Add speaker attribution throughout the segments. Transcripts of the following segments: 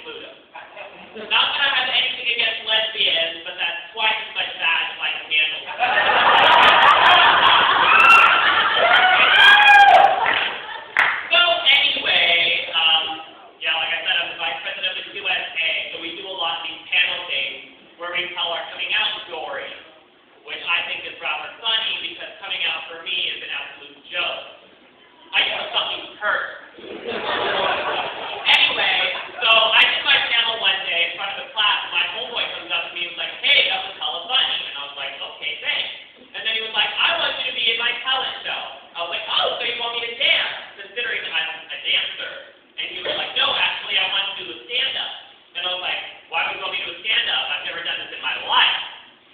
Speaker 1: include them. Not that I have anything against lesbians, but that's twice as much bad as I can handle. So anyway, like I said, I'm the vice president of the USA, so we do a lot of these panel things where we tell our coming out story, which I think is rather funny because coming out for me is an absolute joke. I get something hurt. Anyway, so I did my panel one day in front of the class, and my homeboy comes up to me and was like, hey, that was hella funny. And I was like, okay, thanks. And then he was like, I want you to be in my talent show. I was like, oh, so you want me to dance, considering I'm a dancer. And he was like, no, actually, I want to do a stand-up. And I was like, why would you want me to do a stand-up? I've never done this in my life.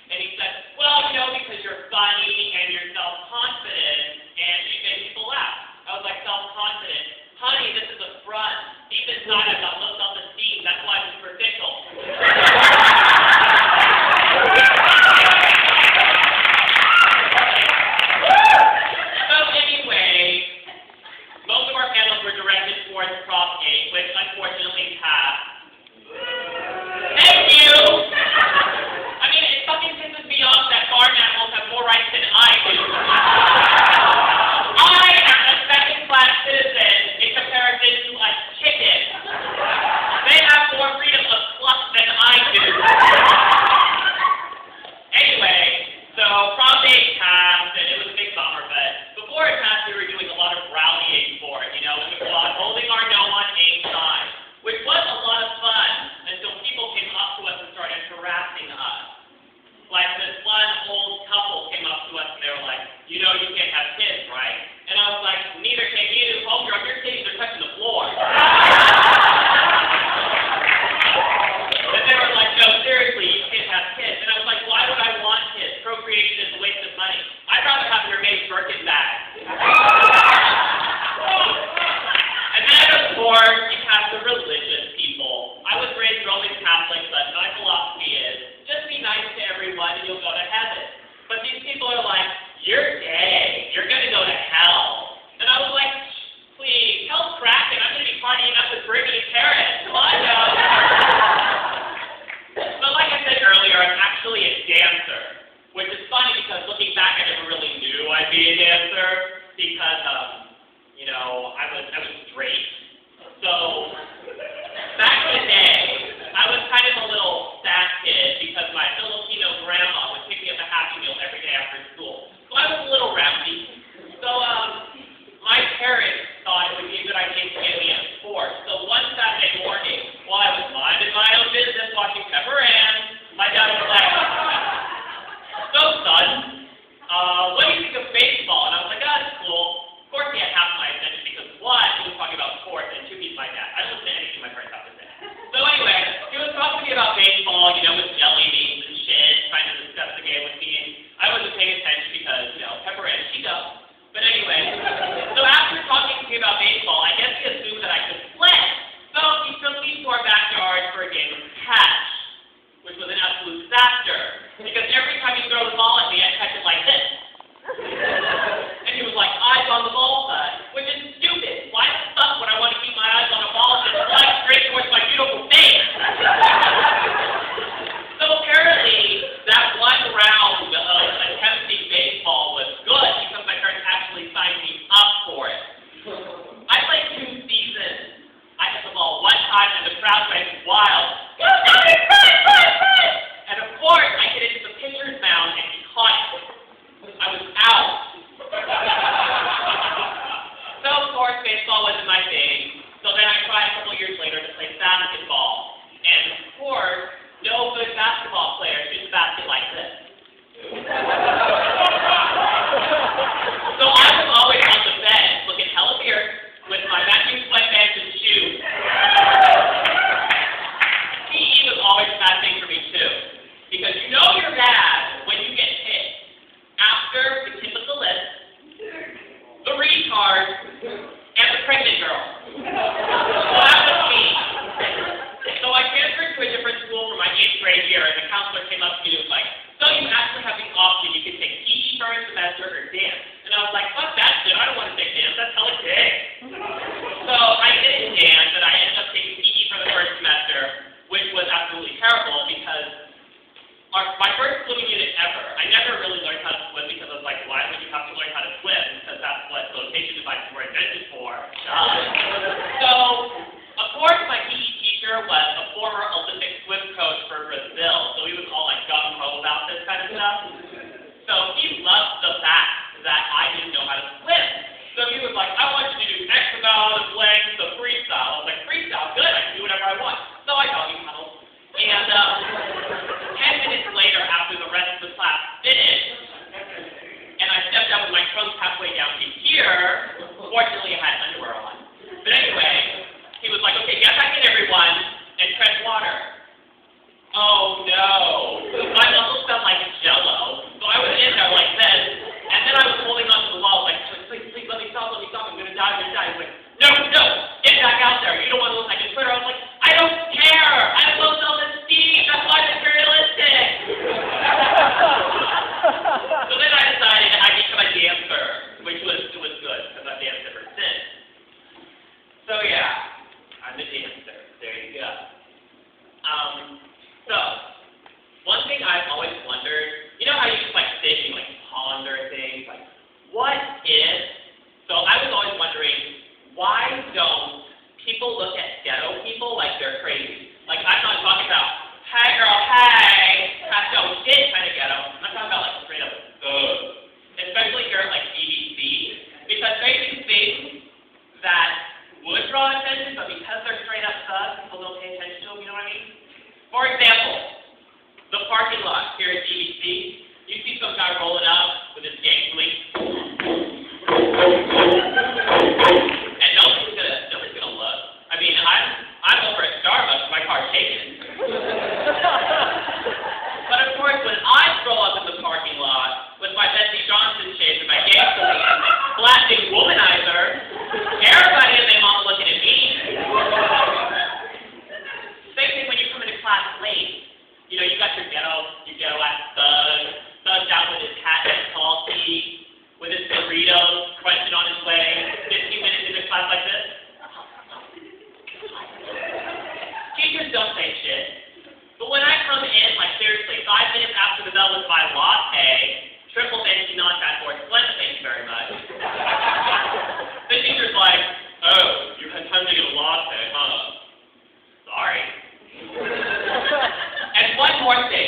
Speaker 1: And he said, well, because you're funny and you're self-confident and you make people laugh. I was like, self-confident? Honey, this is a front. Deep inside, I've got low self-esteem. That's why I'm superficial. So anyway, most of our panels were directed towards Prop 8, which unfortunately passed. Thank you! I mean, it fucking pisses me off that farm animals have more rights than I do. I am a second-class citizen in comparison to a chicken. They have more freedom of cluck than I do. Anyway, so Prop 8 passed, and it was a big bummer, but before it passed, we were doing a lot of rallying for it, it was a lot holding our no on 8 sign, which was a lot of fun until people came up to us and started harassing us. Like this one old couple came up to us and they were like, you can't have kids, right? And I was like, neither can you. Hold your titties are touching the floor. And they were like, no, seriously, you can't have kids. And I was like, why would I want kids? Procreation is a waste of money. I'd rather have your Hermes Birkin bag. And then, of course, you have the religious people. I was raised Roman Catholic, but my philosophy is, just be nice to everyone and you'll go to heaven. But these people are like, you're gay. You're going to go to hell. And I was like, please, hell's cracking. I'm going to be partying up with Brigham and Carrots. Well, I know. But like I said earlier, I'm actually a dancer, which is funny because looking back, I never really knew I'd be a dancer because, I was straight. So, back in the day, I was kind of a little sad kid because my Filipino grandma would pick me up a Happy Meal every day after school. So I was a little rowdy. So my parents thought it would be a good idea to get me a sport. So one Saturday morning, while I was minding my own business watching Pepper Ann, my dad was like, so son, what do you think of baseball? And I was like, oh, it's cool. Of course he had half my attention because one, he was talking about sports, and two, he's my dad. I don't listen to anything my parents have to say. So anyway, he was talking to me about baseball, with jelly beans and shit, trying to discuss the game with me, and I wasn't paying attention because, Pepper Ann, she does. But anyway, so after talking to me about baseball, I guess he assumed that I could play. So he took me to our backyard for a game of catch, which was an absolute disaster, because every time he throw the ball at me, I'd catch it like this. And he was like, eyes on the ball side, which is stupid. Why the fuck would I want to keep my eyes on a ball that's flying straight towards my beautiful face? So apparently, that one round of attempting baseball was good because my parents actually signed me up for it. I played 2 seasons. I hit the ball one time and the crowd went wild. And of course, I hit it to the pitcher's mound and he caught it. I was out. So of course, baseball wasn't my thing. So then I tried a couple years later to play basketball. And of course, no good basketball player shoots a basket like this. So I was always on the bench, looking hella weird, with my matching sweatpants and shoes. PE was always a bad thing for me too, because you're bad when you get hit after the tip of the lip, the retard, and the pregnant girl. So that was me. So I transferred to a different school for my 8th grade year, and the counselor came up to me and was like, so you actually have the option. You can take PE for a semester or dance. And I was like, fuck that shit. I don't want to take dance. That's hella gay. So I didn't dance, and I ended up taking PE for the first semester. absolutely terrible because my first swimming unit ever, I never really learned how to swim because I was like, why would you have to learn how to swim? Because that's what flotation devices were invented for. So, of course, my PE teacher was a former Olympic swim coach for Brazil, so he was all like gung-ho about this kind of stuff. So he loved the fact that I didn't know how to swim. So he was like, I want you to do X amount of lengths of freestyle. I was like, freestyle? Good, I can do whatever I want. So I taught you paddle. And 10 minutes later, after the rest of the class finished, and I stepped out with my trunks halfway down to here, fortunately I had underwear on. But anyway, he was like, okay, get back in everyone, and tread water. Oh no. My muscles felt like Jell-O. So I was in there like this, and then I was holding onto the wall like, please, let me stop, I'm gonna die. He was like, no, get back out there. You don't want to look like a Twitter. I was like, I don't care. I have low self-esteem. That's why I'm materialistic. So then I decided I'd become a dancer, which was good, because I've danced ever since. So yeah, I'm a dancer. There you go. So, one thing I've always wondered, you know how you just like sit and you like ponder things, like, what if, so I was always wondering, why don't people look at ghetto people like they're crazy? Like, I'm not talking about, hey girl, hey, have no shit kind of ghetto. I'm talking about like straight up, ugh. Especially here at like DVC, because they do things that would draw attention, but because they're straight up thugs, people don't pay attention to them, you know what I mean? For example, the parking lot here at DVC, you see some guy rolling up with his gang fleet, and nobody's gonna look. I mean, I'm over at Starbucks, my car's shaking. But of course, when I roll up in the parking lot with my Betsy Johnson shades and my gang fleet, blasting womanizer, everybody and their mom looking at me. Same thing when you come into class late. You know, you got your ghetto-ass thugged out with his hat and tall tee, with his burritos crunching on his way, 15 minutes into class like this. Teachers don't say shit. But when I come in, like seriously, 5 minutes after the bell with my latte, triple venti non-fat board, Splenda, thank you very much. The teacher's like, oh, you had time to get a latte, huh? Sorry. And one more thing.